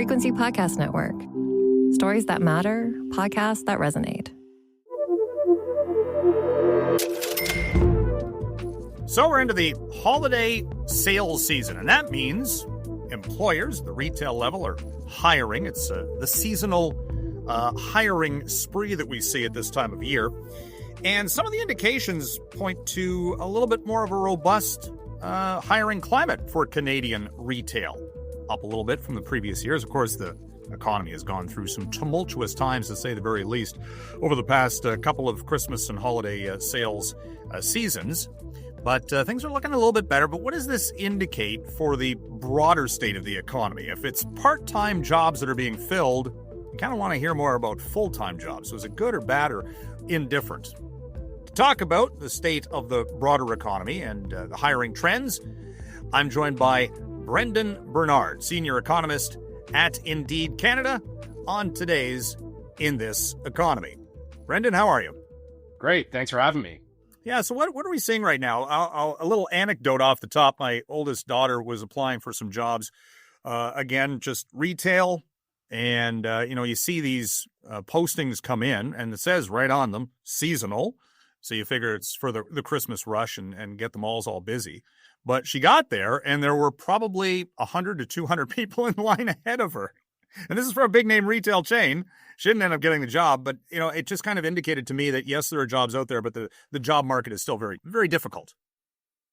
Frequency Podcast Network. Stories that matter, podcasts that resonate. So we're into the holiday sales season, and that means employers at the retail level are hiring. It's the seasonal hiring spree that we see at this time of year. And some of the indications point to a little bit more of a robust hiring climate for Canadian retail. Up a little bit from the previous years. Of course, the economy has gone through some tumultuous times, to say the very least, over the past couple of Christmas and holiday sales seasons. But things are looking a little bit better. But what does this indicate for the broader state of the economy? If it's part-time jobs that are being filled, you kind of want to hear more about full-time jobs. So is it good or bad or indifferent? To talk about the state of the broader economy and the hiring trends, I'm joined by Brendon Bernard, senior economist at Indeed Canada, on today's In This Economy. Brendon, how are you? Great. Thanks for having me. Yeah, so what are we seeing right now? A little anecdote off the top. My oldest daughter was applying for some jobs, again, just retail. And, you see these postings come in, and it says right on them, seasonal. So you figure it's for the Christmas rush and get the malls all busy. But she got there, and there were probably 100 to 200 people in line ahead of her. And this is for a big-name retail chain. She didn't end up getting the job, but, it just kind of indicated to me that, yes, there are jobs out there, but the job market is still very, very difficult.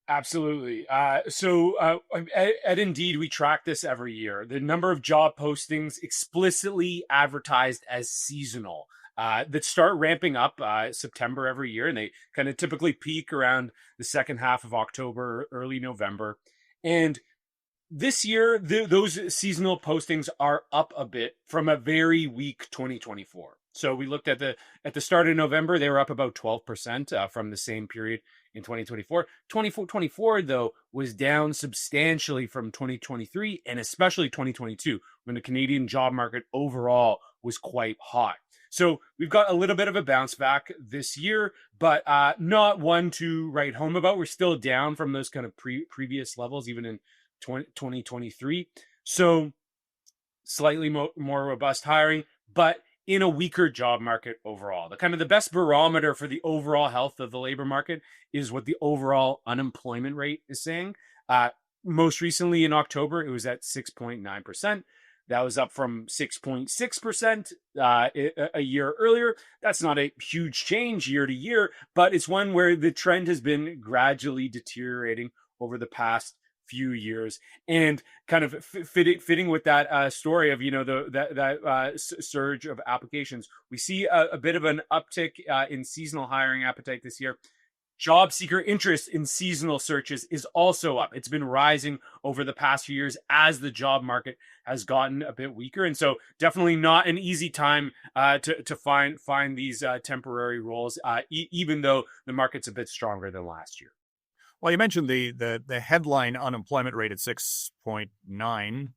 Absolutely. So at Indeed, we track this every year. The number of job postings explicitly advertised as seasonal that start ramping up September every year, and they kind of typically peak around the second half of October, early November. And this year, those seasonal postings are up a bit from a very weak 2024. So we looked at the start of November, they were up about 12% from the same period in 2024. 2024, though, was down substantially from 2023 and especially 2022, when the Canadian job market overall was quite hot. So we've got a little bit of a bounce back this year, but not one to write home about. We're still down from those kind of previous levels, even in 2023. So slightly more robust hiring, but in a weaker job market overall. The best barometer for the overall health of the labor market is what the overall unemployment rate is saying. Most recently in October, it was at 6.9%. That was up from 6.6% a year earlier. That's not a huge change year to year, but it's one where the trend has been gradually deteriorating over the past few years, and kind of fitting with that story of that surge of applications. We see a bit of an uptick in seasonal hiring appetite this year. Job seeker interest in seasonal searches is also up. It's been rising over the past few years as the job market has gotten a bit weaker. And so definitely not an easy time to find these temporary roles, even though the market's a bit stronger than last year. Well, you mentioned the headline unemployment rate at 6.9,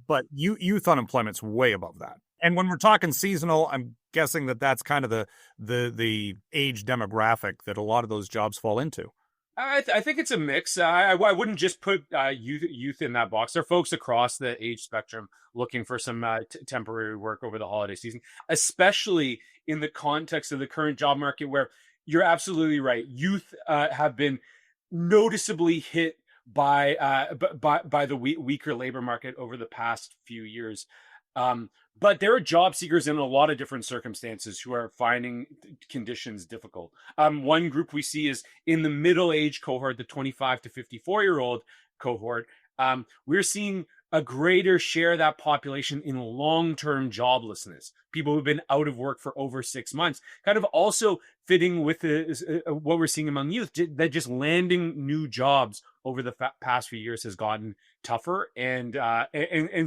but youth unemployment's way above that. And when we're talking seasonal, I'm guessing that's kind of the age demographic that a lot of those jobs fall into. I think it's a mix. I wouldn't just put youth in that box. There are folks across the age spectrum looking for some temporary work over the holiday season, especially in the context of the current job market, where you're absolutely right. Youth have been noticeably hit by the weaker labor market over the past few years. But there are job seekers in a lot of different circumstances who are finding conditions difficult. One group we see is in the middle age cohort, the 25 to 54-year-old cohort. We're seeing a greater share of that population in long-term joblessness, people who've been out of work for over 6 months, kind of also fitting with what we're seeing among youth, that just landing new jobs over the past few years has gotten tougher. And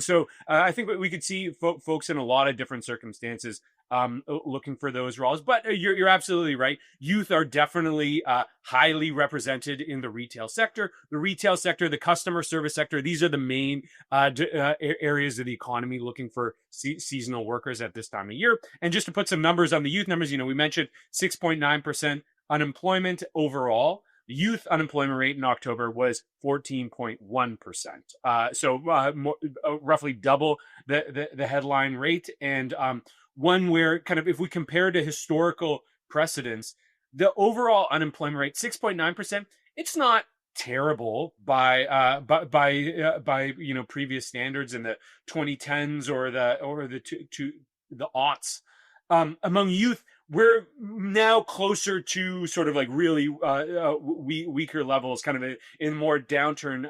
so I think we could see folks in a lot of different circumstances looking for those roles. But you're absolutely right. Youth are definitely highly represented in the retail sector. The retail sector, the customer service sector, these are the main areas of the economy looking for seasonal workers at this time of year. And just to put some numbers on the youth numbers, we mentioned 6.9% unemployment overall. Youth unemployment rate in October was 14.1%. Roughly double the headline rate. And one where kind of, if we compare to historical precedents, the overall unemployment rate, 6.9%, it's not terrible by previous standards in the 2010s or the aughts. Among youth, we're now closer to sort of like really weaker levels, kind of in more downturn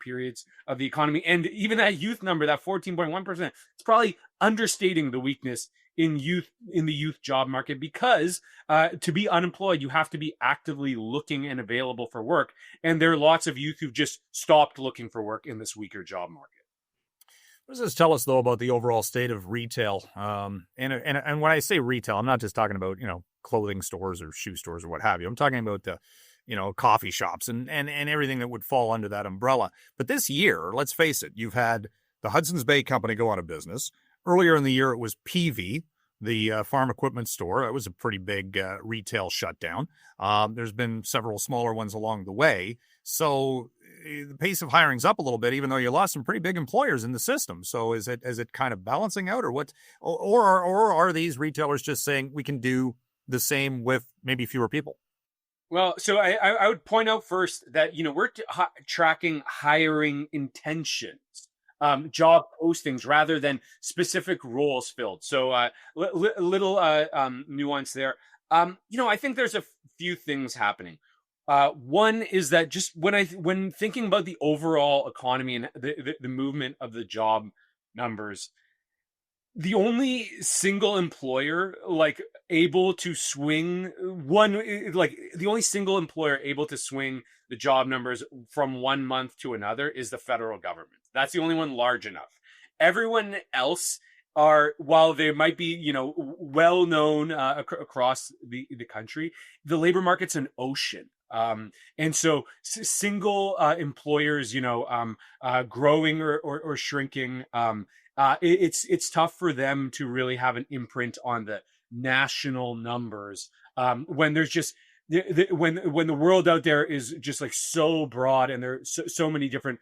periods of the economy. And even that youth number, that 14.1%, it's probably understating the weakness in the youth job market, because to be unemployed, you have to be actively looking and available for work. And there are lots of youth who've just stopped looking for work in this weaker job market. What does this tell us, though, about the overall state of retail? And when I say retail, I'm not just talking about, clothing stores or shoe stores or what have you. I'm talking about the, coffee shops and everything that would fall under that umbrella. But this year, let's face it, you've had the Hudson's Bay Company go out of business. Earlier in the year, it was PV, the farm equipment store. That was a pretty big retail shutdown. There's been several smaller ones along the way. So the pace of hiring's up a little bit, even though you lost some pretty big employers in the system. So is it kind of balancing out, or what? Or are these retailers just saying we can do the same with maybe fewer people? Well, so I would point out first that, we're tracking hiring intentions. Job postings rather than specific roles filled. So little nuance there. I think there's a few things happening. One is that just when thinking about the overall economy and the movement of the job numbers, the only single employer able to swing the job numbers from 1 month to another is the federal government. That's the only one large enough. Everyone else are, while they might be, well known across the country, the labor market's an ocean. And so single employers, growing or shrinking, it's tough for them to really have an imprint on the national numbers when there's just when the world out there is just so broad and there are so many different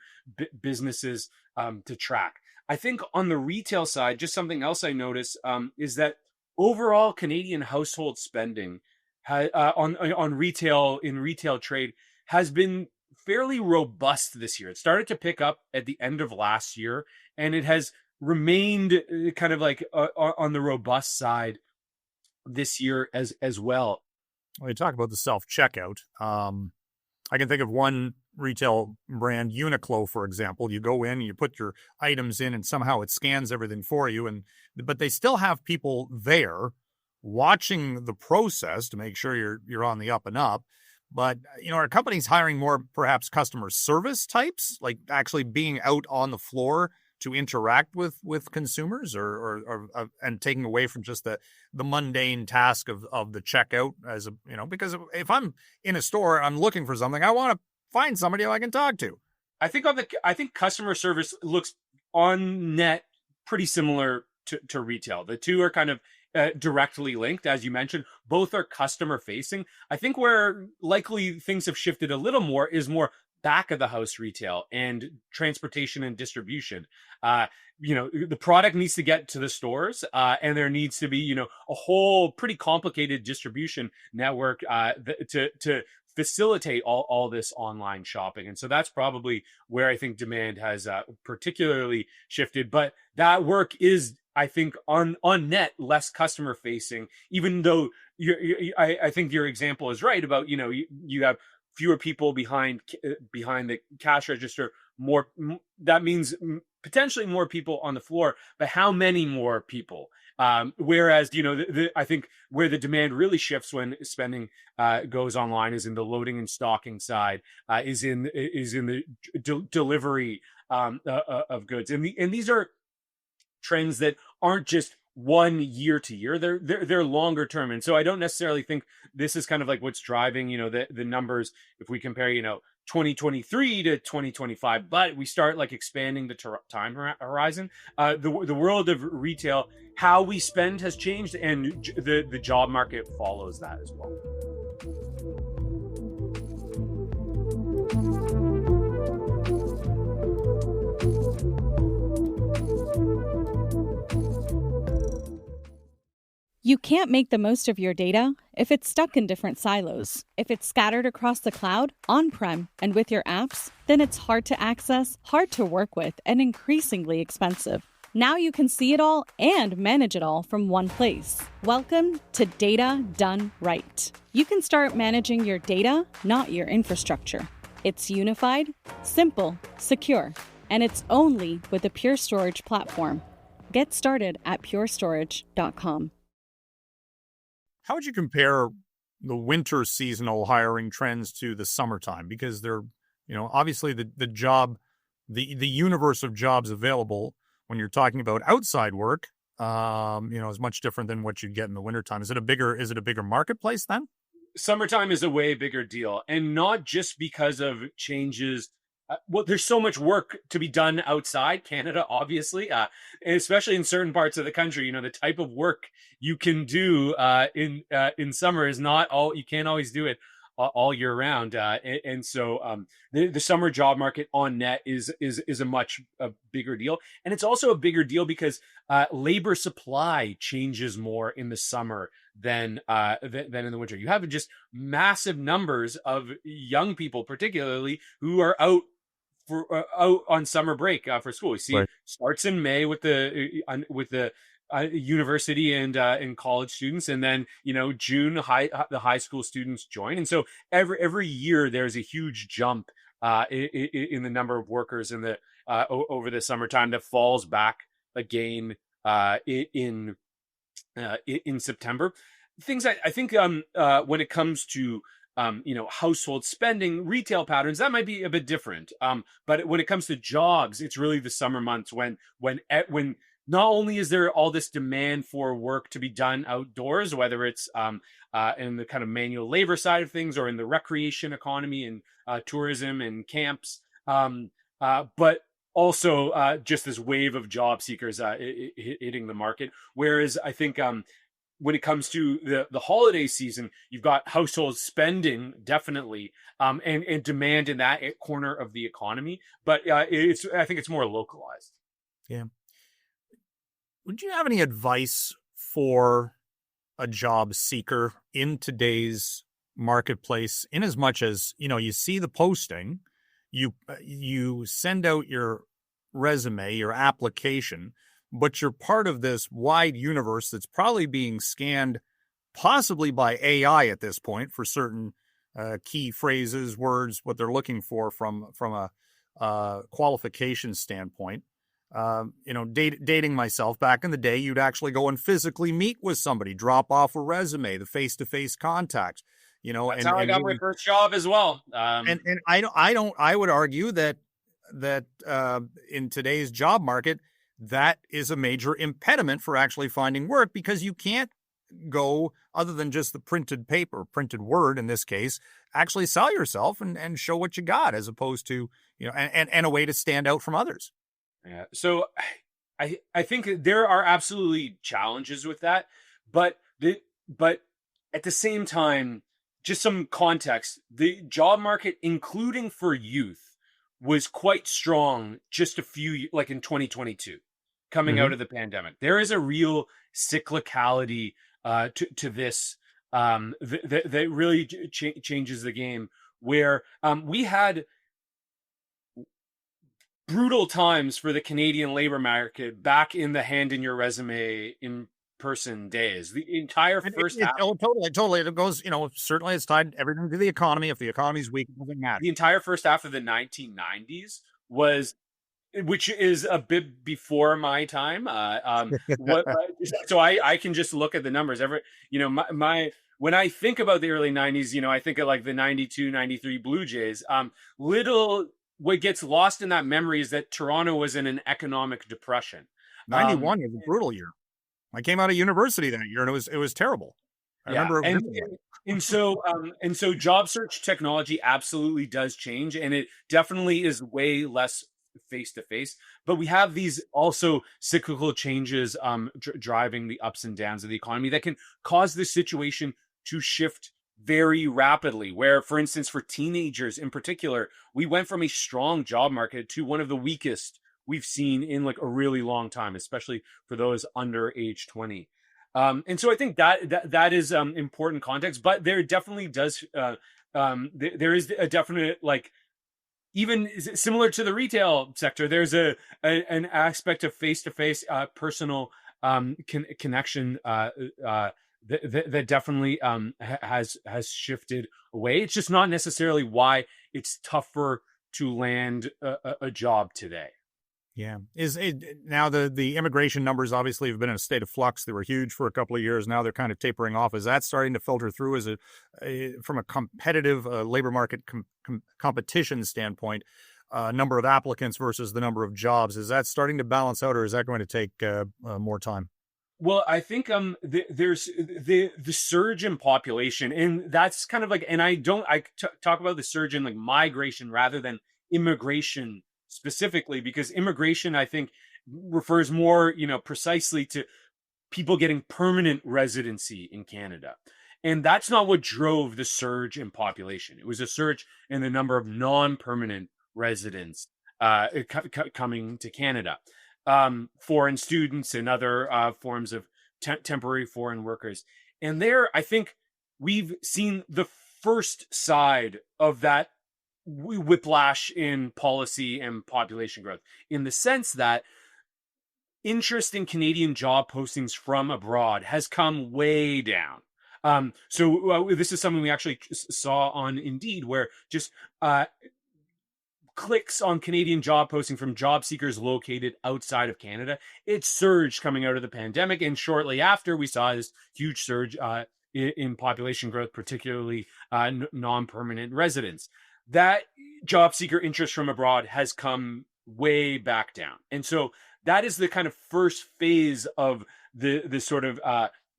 businesses to track. I think on the retail side, just something else I notice is that overall Canadian household spending on retail trade has been fairly robust this year. It started to pick up at the end of last year, and it has remained kind of on the robust side this year as well. Well, you talk about the self-checkout. I can think of one retail brand, Uniqlo, for example. You go in, you put your items in, and somehow it scans everything for you. But they still have people there watching the process to make sure you're on the up and up. But, are companies hiring more perhaps customer service types, like actually being out on the floor to interact with consumers, or and taking away from just the mundane task of the checkout because if I'm in a store, I'm looking for something, I want to find somebody I can talk to. I think customer service looks on net pretty similar to retail. The two are kind of directly linked, as you mentioned. Both are customer facing. I think where likely things have shifted a little more is more back of the house retail and transportation and distribution. The product needs to get to the stores, and there needs to be, a whole pretty complicated distribution network to facilitate all this online shopping. And so that's probably where I think demand has particularly shifted. But that work is, I think, on net less customer facing, even though I think your example is right about, you have fewer people behind the cash register. That means potentially more people on the floor, but how many more people? Whereas, I think where the demand really shifts when spending goes online is in the loading and stocking side, is in the delivery of goods, and these are trends that aren't just 1 year to year. They're longer term, and so I don't necessarily think this is kind of what's driving the numbers if we compare 2023 to 2025, but we start expanding the time horizon. The world of retail, how we spend has changed, and the job market follows that as well. You can't make the most of your data if it's stuck in different silos. If it's scattered across the cloud, on-prem, and with your apps, then it's hard to access, hard to work with, and increasingly expensive. Now you can see it all and manage it all from one place. Welcome to Data Done Right. You can start managing your data, not your infrastructure. It's unified, simple, secure, and it's only with the Pure Storage platform. Get started at purestorage.com. How would you compare the winter seasonal hiring trends to the summertime? Because they're, obviously the universe of jobs available when you're talking about outside work, is much different than what you get in the wintertime. Is it a bigger marketplace then? Summertime is a way bigger deal, and not just because of changes. There's so much work to be done outside Canada, obviously, and especially in certain parts of the country. The type of work you can do in summer is not all. You can't always do it all year round, and so the summer job market on net is a much bigger deal, and it's also a bigger deal because labor supply changes more in the summer than in the winter. You have just massive numbers of young people, particularly, who are out on summer break for school. We see Right. It starts in May with the university and college students, and then June the high school students join, and so every year there's a huge jump in the number of workers in the over the summertime that falls back again in September. Things I think when it comes to household spending, retail patterns, that might be a bit different. But when it comes to jobs, it's really the summer months when not only is there all this demand for work to be done outdoors, whether it's in the kind of manual labor side of things or in the recreation economy and tourism and camps, but also just this wave of job seekers hitting the market. Whereas I think when it comes to the holiday season, you've got household spending definitely, and demand in that corner of the economy. But I think it's more localized. Yeah. Would you have any advice for a job seeker in today's marketplace? In as much as you see the posting, you send out your resume, your application, but you're part of this wide universe that's probably being scanned possibly by AI at this point for certain key phrases, words, what they're looking for from a qualification standpoint. Dating myself, back in the day, you'd actually go and physically meet with somebody, drop off a resume, the face-to-face contact. That's how I got my first job as well. And I would argue that in today's job market, that is a major impediment for actually finding work, because you can't go, other than just the printed paper, printed word in this case, actually sell yourself and show what you got, as opposed to, and a way to stand out from others. Yeah. So I think there are absolutely challenges with that, but at the same time, just some context, the job market, including for youth, was quite strong just in 2022. Coming out of the pandemic, there is a real cyclicality to this that really changes the game. Where we had brutal times for the Canadian labor market back in the hand in your resume in person days. The entire first half. Oh, totally. It goes. Certainly it's tied everything to the economy. If the economy's weak, it doesn't matter. The entire first half of the 1990s was, which is a bit before my time. So I can just look at the numbers. When I think about the early 90s, I think of like the 92, 93 Blue Jays. What gets lost in that memory is that Toronto was in an economic depression. 91 was a brutal year. I came out of university that year, and it was terrible. I remember. And so job search technology absolutely does change, and it definitely is way less face-to-face, but we have these also cyclical changes driving the ups and downs of the economy that can cause this situation to shift very rapidly, where, for instance, for teenagers in particular, we went from a strong job market to one of the weakest we've seen in like a really long time, especially for those under age 20. And so I think that is important context, but there definitely does there is a definite, like, even similar to the retail sector, there's an aspect of face-to-face personal connection that definitely has shifted away. It's just not necessarily why it's tougher to land a job today. Yeah. Is it now the immigration numbers obviously have been in a state of flux. They were huge for a couple of years. Now they're kind of tapering off. Is that starting to filter through as from a competitive labor market competition standpoint, number of applicants versus the number of jobs? Is that starting to balance out, or is that going to take more time? Well, I think there's the surge in population, and that's kind of like, and I talk about the surge in like migration rather than immigration specifically, because immigration, I think, refers more, precisely to people getting permanent residency in Canada. And that's not what drove the surge in population. It was a surge in the number of non-permanent residents coming to Canada. Foreign students and other forms of temporary foreign workers. And there, I think we've seen the first side of that whiplash in policy and population growth, in the sense that interest in Canadian job postings from abroad has come way down. So this is something we actually saw on Indeed, where just clicks on Canadian job posting from job seekers located outside of Canada, it surged coming out of the pandemic. And shortly after, we saw this huge surge in population growth, particularly non-permanent residents. That job seeker interest from abroad has come way back down. And so that is the kind of first phase of the sort of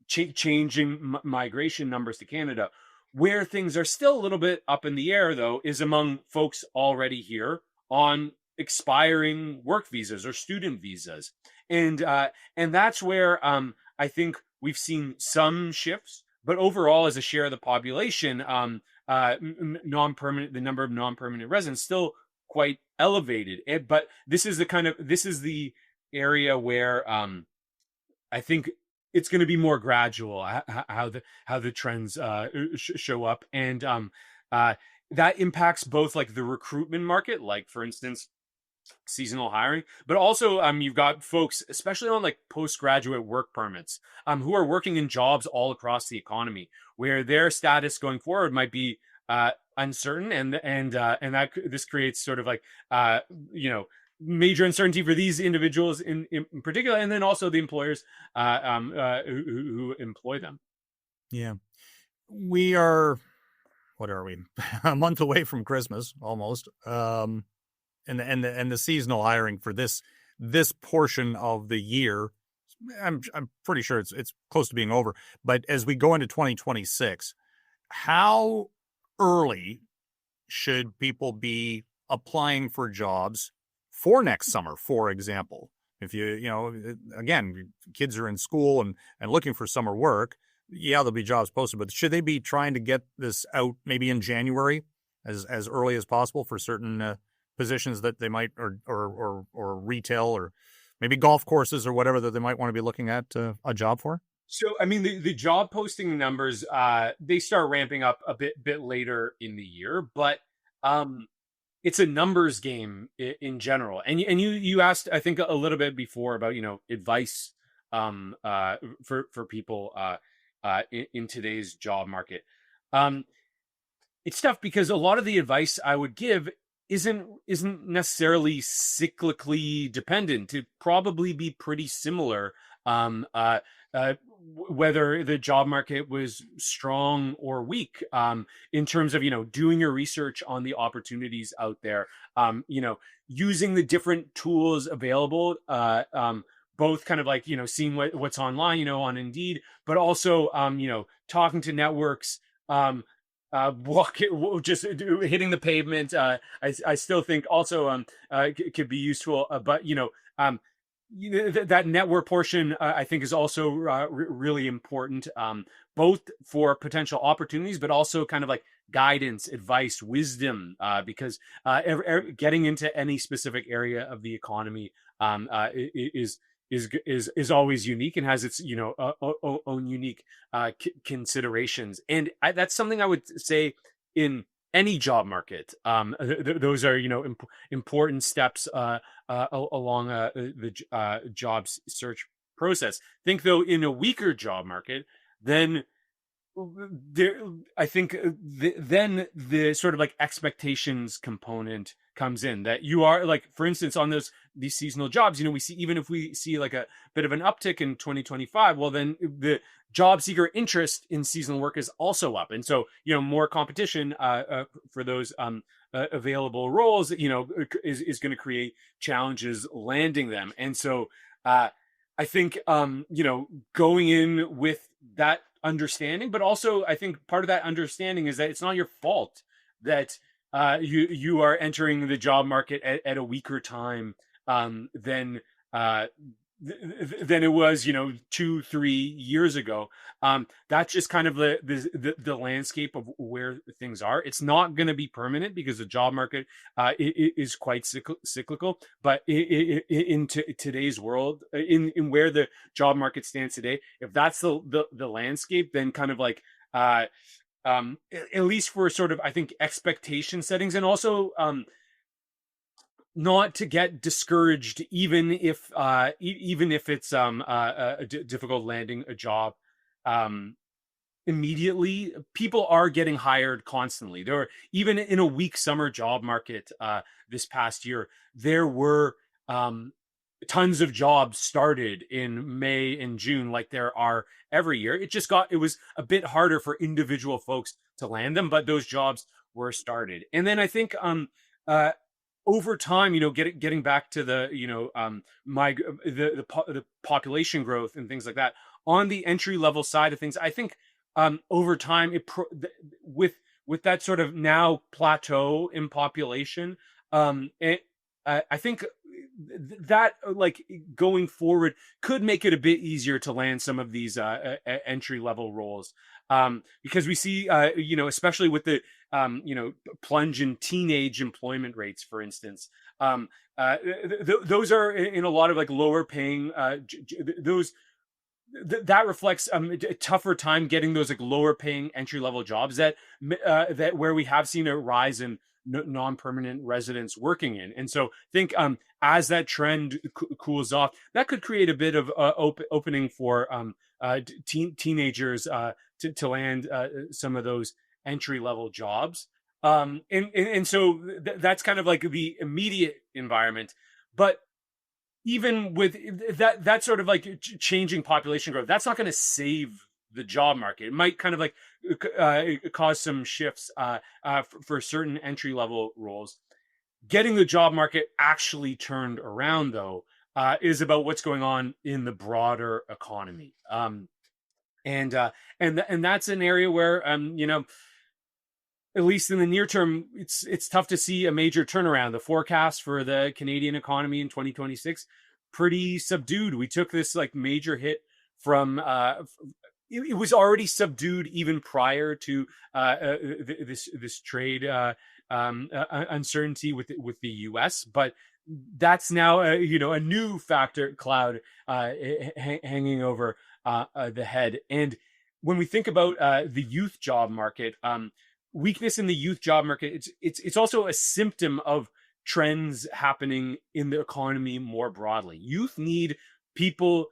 changing migration numbers to Canada. Where things are still a little bit up in the air, though, is among folks already here on expiring work visas or student visas. And that's where I think we've seen some shifts, but overall, as a share of the population, the number of non-permanent residents still quite elevated. But this is the area where I think it's going to be more gradual how the trends show up, and that impacts both like the recruitment market, like for instance seasonal hiring, but also you've got folks, especially on like postgraduate work permits, who are working in jobs all across the economy, where their status going forward might be uncertain, and that this creates sort of like major uncertainty for these individuals in particular, and then also the employers who employ them. Yeah. We are, what are we, a month away from Christmas almost, and the seasonal hiring for this portion of the year, I'm pretty sure it's close to being over. But as we go into 2026, how early should people be applying for jobs for next summer, for example? If again, kids are in school and looking for summer work, yeah, there'll be jobs posted, but should they be trying to get this out maybe in January as early as possible for certain positions that they might, or retail, or maybe golf courses or whatever that they might want to be looking at a job for? So, I mean, the job posting numbers, they start ramping up a bit later in the year, but it's a numbers game in general. And you asked, I think, a little bit before about, advice for people in today's job market. It's tough because a lot of the advice I would give isn't necessarily cyclically dependent. It'd probably be pretty similar whether the job market was strong or weak, in terms of, doing your research on the opportunities out there, using the different tools available, both kind of like, seeing what's online, on Indeed, but also, talking to networks, just hitting the pavement. I still think also could be useful, but that net worth portion, I think, is also really important, both for potential opportunities, but also kind of like guidance, advice, wisdom, because getting into any specific area of the economy is always unique and has its own unique considerations, and that's something I would say in any job market. Those are important steps along the job search process. Think though, in a weaker job market, then there, I think then the sort of like expectations component comes in, that you are like, for instance, on these seasonal jobs, we see, even if we see like a bit of an uptick in 2025, well, then the job seeker interest in seasonal work is also up. And so, more competition for those available roles, is going to create challenges landing them. And so I think, going in with that understanding, but also I think part of that understanding is that it's not your fault that you are entering the job market at a weaker time than it was 2-3 years ago. That's just kind of the landscape of where things are. It's not going to be permanent because the job market is quite cyclical, but in today's world, in where the job market stands today, if that's the landscape, then kind of like at least for sort of, I think, expectation settings, and also not to get discouraged, even if it's difficult landing a job immediately. People are getting hired constantly. There were, even in a weak summer job market this past year, there were tons of jobs started in May and June, like there are every year. It was a bit harder for individual folks to land them, but those jobs were started. And then I think over time, getting back to the population growth and things like that, on the entry level side of things, I think over time, with that sort of now plateau in population, I think that, like, going forward, could make it a bit easier to land some of these entry level roles, because we see especially with the plunge in teenage employment rates, for instance, those are in a lot of like lower paying that reflects a tougher time getting those like lower paying entry level jobs that where we have seen a rise in non-permanent residents working in. And so I think as that trend cools off, that could create a bit of opening for teenagers to land some of those entry level jobs. And so that's kind of like the immediate environment. But even with that sort of like changing population growth, that's not going to save the job market. It might kind of like cause some shifts for certain entry level roles. Getting the job market actually turned around, though, is about what's going on in the broader economy. And that's an area where at least in the near term, it's tough to see a major turnaround. The forecast for the Canadian economy in 2026, pretty subdued. We took this like major hit from it was already subdued even prior to this trade uncertainty with the U.S., but that's now a new factor cloud hanging over the head. And when we think about the youth job market, weakness in the youth job market, it's also a symptom of trends happening in the economy more broadly. Youth need people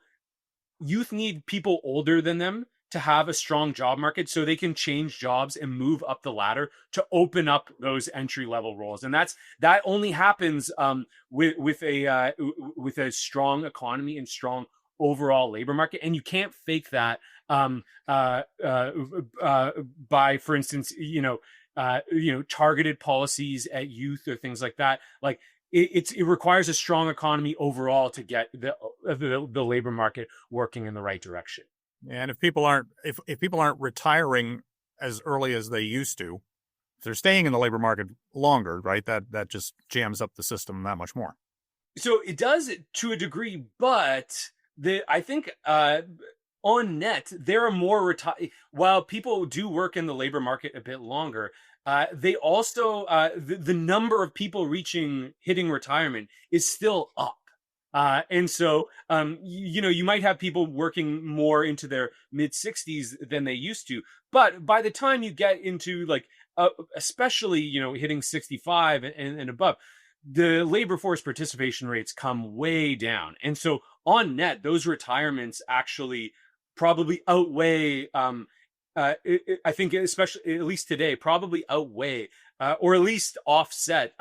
older than them to have a strong job market so they can change jobs and move up the ladder to open up those entry level roles. And that only happens with a strong economy and strong overall labor market. And you can't fake that by, for instance, targeted policies at youth or things like that. Like it requires a strong economy overall to get the labor market working in the right direction. And if people aren't retiring as early as they used to, if they're staying in the labor market longer, right, that just jams up the system that much more. So it does to a degree, but I think on net there are more while people do work in the labor market a bit longer. They also the number of people hitting retirement is still up. And so, you might have people working more into their mid 60s than they used to. But by the time you get into especially, hitting 65 and above, the labor force participation rates come way down. And so on net, those retirements actually probably outweigh, I think, especially at least today, probably outweigh or at least offset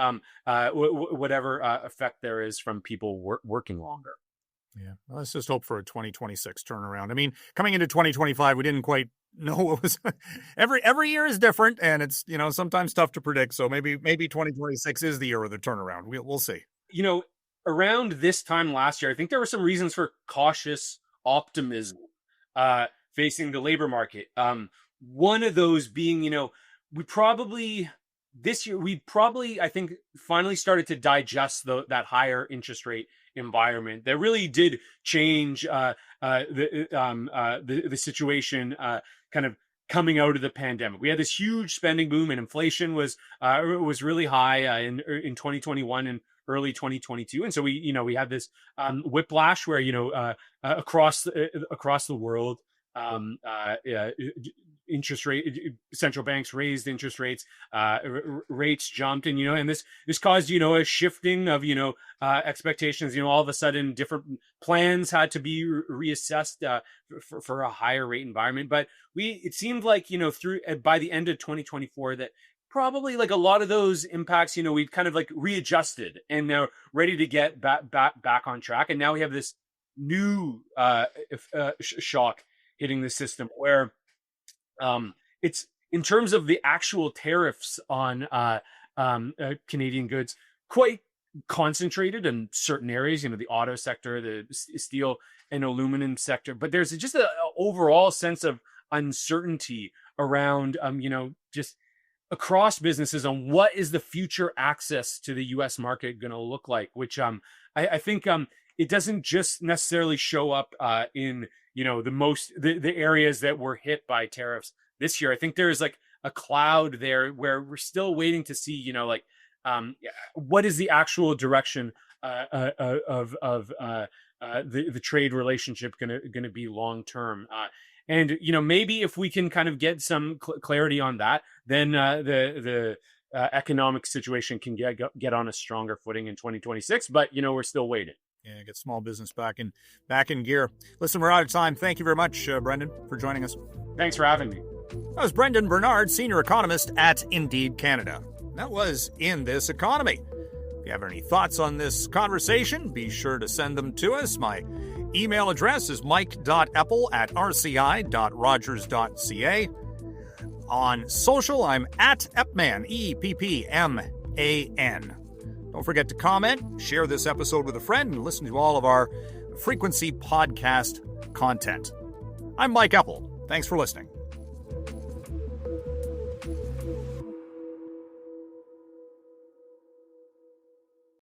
whatever effect there is from people working longer. Yeah, well, let's just hope for a 2026 turnaround. I mean, coming into 2025, we didn't quite know what was. Every year is different, and it's sometimes tough to predict. So maybe 2026 is the year of the turnaround. We'll see. Around this time last year, I think there were some reasons for cautious optimism facing the labor market. One of those being, this year, I think, finally started to digest that higher interest rate environment that really did change the situation kind of coming out of the pandemic. We had this huge spending boom, and inflation was really high in 2021 and early 2022, and so we had this whiplash where across the world. Central banks raised interest rates, rates jumped, and this caused a shifting of expectations. All of a sudden, different plans had to be reassessed for a higher rate environment. But it seemed like through by the end of 2024 that probably a lot of those impacts, we'd kind of readjusted and now ready to get back on track. And now we have this new shock hitting the system where it's in terms of the actual tariffs on Canadian goods, quite concentrated in certain areas, the auto sector, the steel and aluminum sector. But there's just an overall sense of uncertainty around, just across businesses on what is the future access to the U.S. market going to look like, which I think it doesn't just necessarily show up in the areas that were hit by tariffs this year. I think there's a cloud there where we're still waiting to see, what is the actual direction of the trade relationship gonna be long term. And maybe if we can kind of get some clarity on that, then the economic situation can get on a stronger footing in 2026. But we're still waiting. Yeah, get small business back in gear. Listen, we're out of time. Thank you very much, Brendon, for joining us. Thanks for having me. That was Brendon Bernard, senior economist at Indeed Canada. That was In This Economy. If you have any thoughts on this conversation, be sure to send them to us. My email address is mike.eppel@rci.rogers.ca. On social, I'm at Eppman, EPPMAN. Don't forget to comment, share this episode with a friend, and listen to all of our Frequency podcast content. I'm Mike Eppel. Thanks for listening.